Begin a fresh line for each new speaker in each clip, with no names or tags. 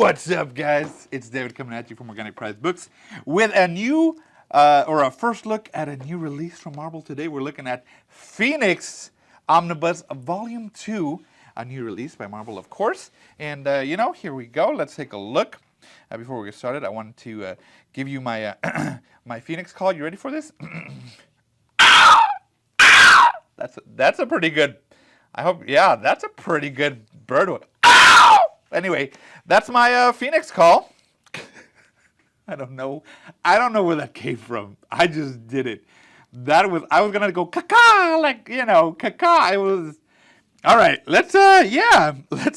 What's up, guys? It's David coming at you from Organic Priced Books with a new, or a first look at a new release from Marvel today. We're looking at Phoenix Omnibus Volume 2, a new release by Marvel, of course. And, here we go. Let's take a look. Before we get started, I wanted to give you my my Phoenix call. You ready for this? That's a pretty good, that's a pretty good bird one. Anyway, that's my Phoenix call. I don't know where that came from. I just did it. I was gonna go caca, like, caca. It was, all right. Let's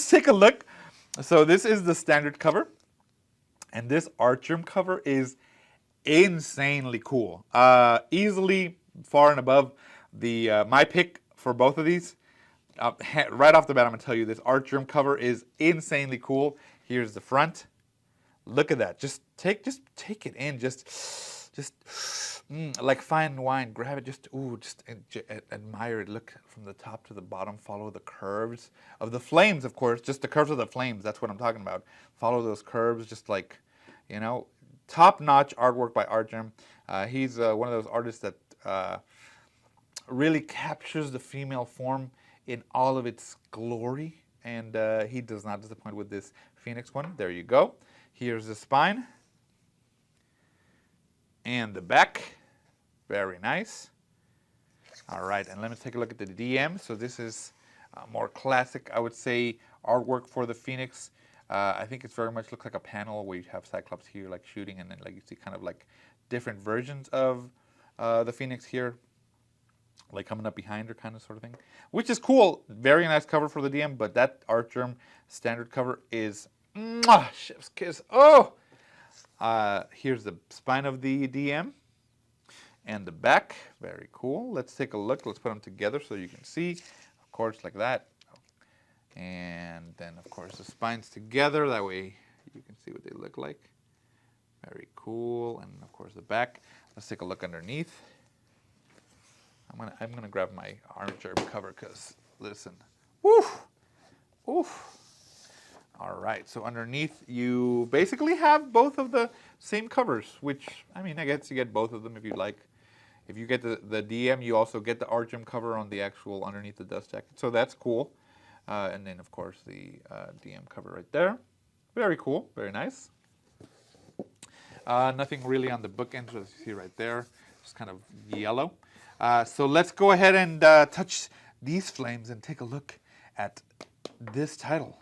take a look. So this is the standard cover, and this Artgerm cover is insanely cool. Easily far and above the my pick for both of these. Right off the bat, I'm gonna tell you this Artgerm cover is insanely cool. Here's the front. Look at that. Just take it in. Just like fine wine. Grab it. Just admire it. Look from the top to the bottom. Follow the curves of the flames, of course. Just the curves of the flames. That's what I'm talking about. Follow those curves. Just like, top-notch artwork by Artgerm. He's one of those artists that really captures the female form in all of its glory, and he does not disappoint with this Phoenix one. There you go. Here's the spine and the back. Very nice. All right, and let me take a look at the DM. So this is more classic, I would say, artwork for the Phoenix. I think it's very much looks like a panel where you have Cyclops here, like shooting, and then like you see kind of like different versions of the Phoenix here, like coming up behind her, kind of sort of thing, which is cool. Very nice cover for the DM, but that Artgerm standard cover is chef's kiss. Oh, here's the spine of the DM and the back. Very cool. Let's take a look. Let's put them together so you can see, of course, like that. And then, of course, the spines together. That way you can see what they look like. Very cool. And, of course, the back. Let's take a look underneath. I'm gonna grab my Artgerm cover because, listen, woof. All right, so underneath you basically have both of the same covers, which, I guess you get both of them if you like. If you get the DM, you also get the Artgerm cover on the actual underneath the dust jacket, so that's cool. And then, of course, the DM cover right there. Very cool, very nice. Nothing really on the bookends, as you see right there, just kind of yellow. So let's go ahead and touch these flames and take a look at this title.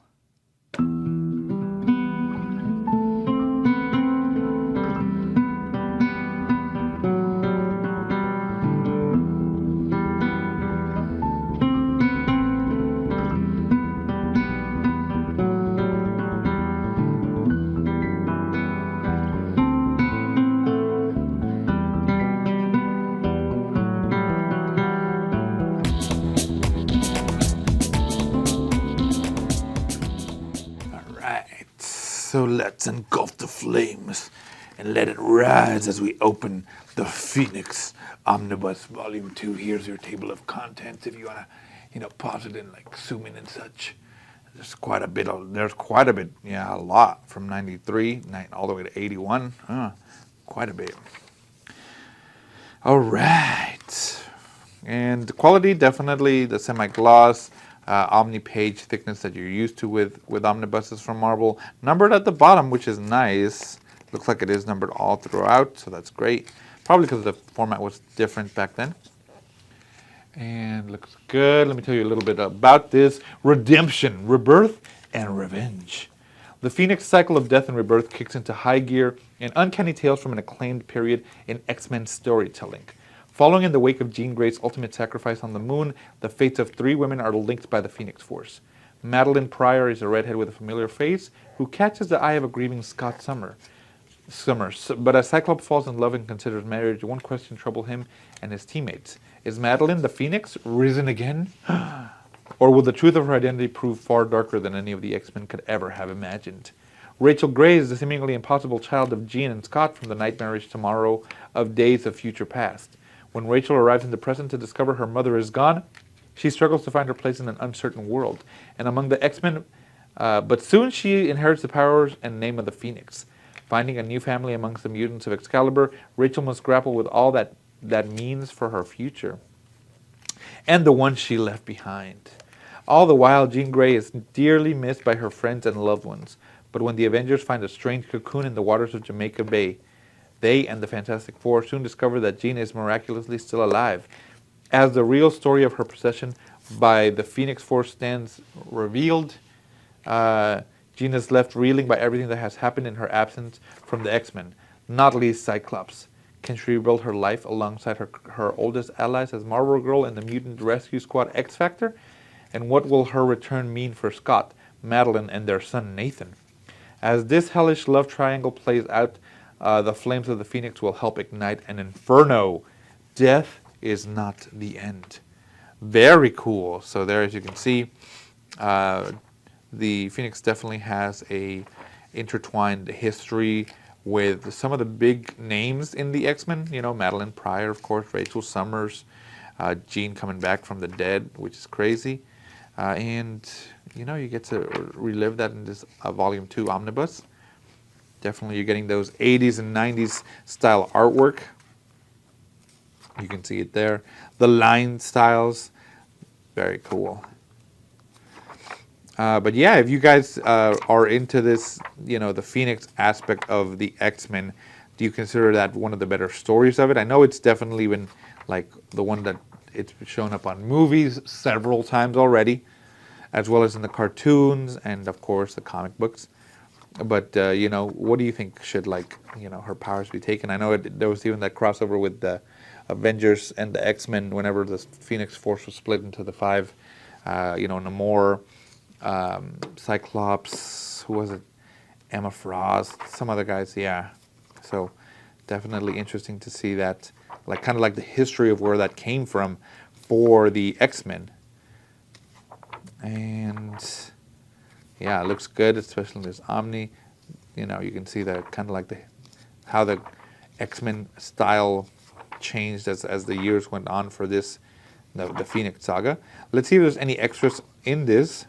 So let's engulf the flames and let it rise as we open the Phoenix Omnibus Volume 2. Here's your table of contents if you want to, pause it and like zoom in and such. There's quite a bit, a lot from 93 all the way to 81. Quite a bit. All right. And the quality, definitely the semi-gloss. Omni-page thickness that you're used to with omnibuses from Marvel. Numbered at the bottom, which is nice. Looks like it is numbered all throughout, so that's great. Probably because the format was different back then. And looks good. Let me tell you a little bit about this. Redemption, rebirth, and revenge. The Phoenix cycle of death and rebirth kicks into high gear in uncanny tales from an acclaimed period in X-Men storytelling. Following in the wake of Jean Grey's ultimate sacrifice on the moon, the fates of 3 women are linked by the Phoenix Force. Madeline Pryor is a redhead with a familiar face who catches the eye of a grieving Scott Summers. But as Cyclops falls in love and considers marriage, one question troubles him and his teammates. Is Madeline the Phoenix risen again? Or will the truth of her identity prove far darker than any of the X-Men could ever have imagined? Rachel Gray is the seemingly impossible child of Jean and Scott from the nightmarish tomorrow of days of future past. When Rachel arrives in the present to discover her mother is gone, she struggles to find her place in an uncertain world. And among the X-Men
But soon she inherits the powers and name of the Phoenix. Finding a new family amongst the mutants of Excalibur, Rachel must grapple with all that means for her future and the one she left behind. All the while, Jean Grey is dearly missed by her friends and loved ones. But when the Avengers find a strange cocoon in the waters of Jamaica Bay, they and the Fantastic Four soon discover that Jean is miraculously still alive. As the real story of her possession by the Phoenix Force stands revealed, Jean is left reeling by everything that has happened in her absence from the X-Men, not least Cyclops. Can she rebuild her life alongside her oldest allies as Marvel Girl and the Mutant Rescue Squad X-Factor? And what will her return mean for Scott, Madeline, and their son Nathan? As this hellish love triangle plays out, the flames of the Phoenix will help ignite an inferno. Death is not the end. Very cool. So there, as you can see, the Phoenix definitely has a intertwined history with some of the big names in the X-Men. You know, Madeline Pryor, of course, Rachel Summers, Jean coming back from the dead, which is crazy. And, you know, you get to relive that in this Volume 2 omnibus. Definitely you're getting those 80s and 90s style artwork. You can see it there. The line styles, very cool. But yeah, if you guys are into this, you know, the Phoenix aspect of the X-Men, do you consider that one of the better stories of it? I know it's definitely been like the one that it's shown up on movies several times already, as well as in the cartoons and of course the comic books. But you know, what do you think should, like, you know, her powers be taken? I know there was even that crossover with the Avengers and the X-Men whenever the Phoenix Force was split into the five. You know, Namor, Cyclops, who was it? Emma Frost, some other guys, yeah. So definitely interesting to see that, like, kind of like the history of where that came from for the X-Men. And yeah, it looks good, especially in this Omni. You know, you can see that kind of like how the X-Men style changed as the years went on for this, the Phoenix Saga. Let's see if there's any extras in this.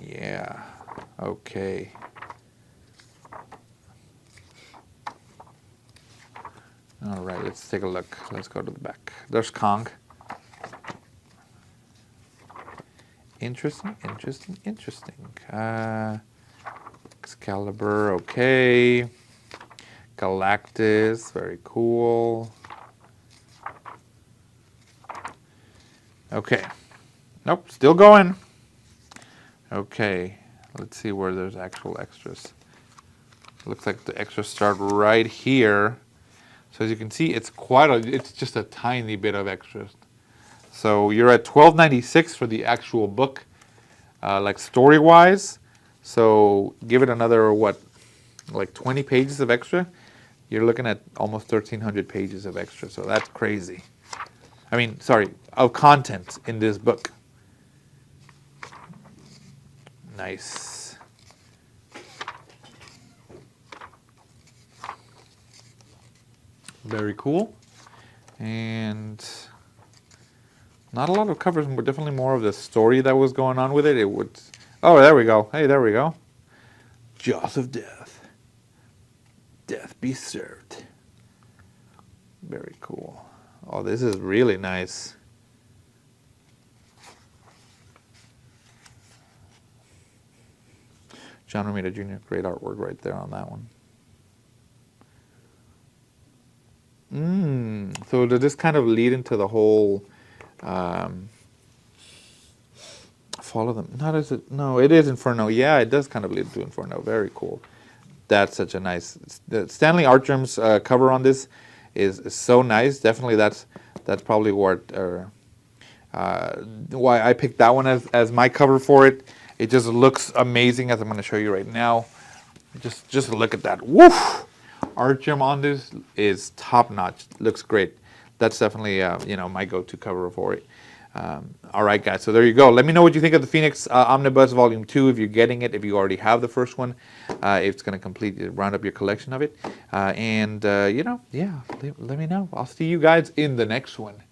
Yeah, okay. All right, let's take a look. Let's go to the back. There's Kong. Interesting, interesting, interesting. Excalibur, okay. Galactus, very cool. Okay. Nope, still going. Okay, let's see where there's actual extras. Looks like the extras start right here. So as you can see, it's just a tiny bit of extras. So you're at $12.96 for the actual book, like story-wise. So give it another, what, like 20 pages of extra? You're looking at almost 1,300 pages of extra. So that's crazy. I mean, sorry, of content in this book. Nice. Very cool. And not a lot of covers, but definitely more of the story that was going on with it. It would. Oh, there we go. Hey, there we go. Jaws of Death. Death be served. Very cool. Oh, this is really nice. John Romita Jr., great artwork right there on that one. So does this kind of lead into the whole follow them? Not as it? No, it is Inferno. Yeah, it does kind of lead into Inferno. Very cool. That's such a nice. Stanley Artgerm's cover on this is so nice. Definitely, that's probably what why I picked that one as my cover for it. It just looks amazing, as I'm going to show you right now. Just look at that. Woof! Artgerm on this is top notch. Looks great. That's definitely you know, my go-to cover for it. All right, guys. So there you go. Let me know what you think of the Phoenix Omnibus Volume 2. If you're getting it, if you already have the first one, it's going to round up your collection of it. And you know, yeah, let me know. I'll see you guys in the next one.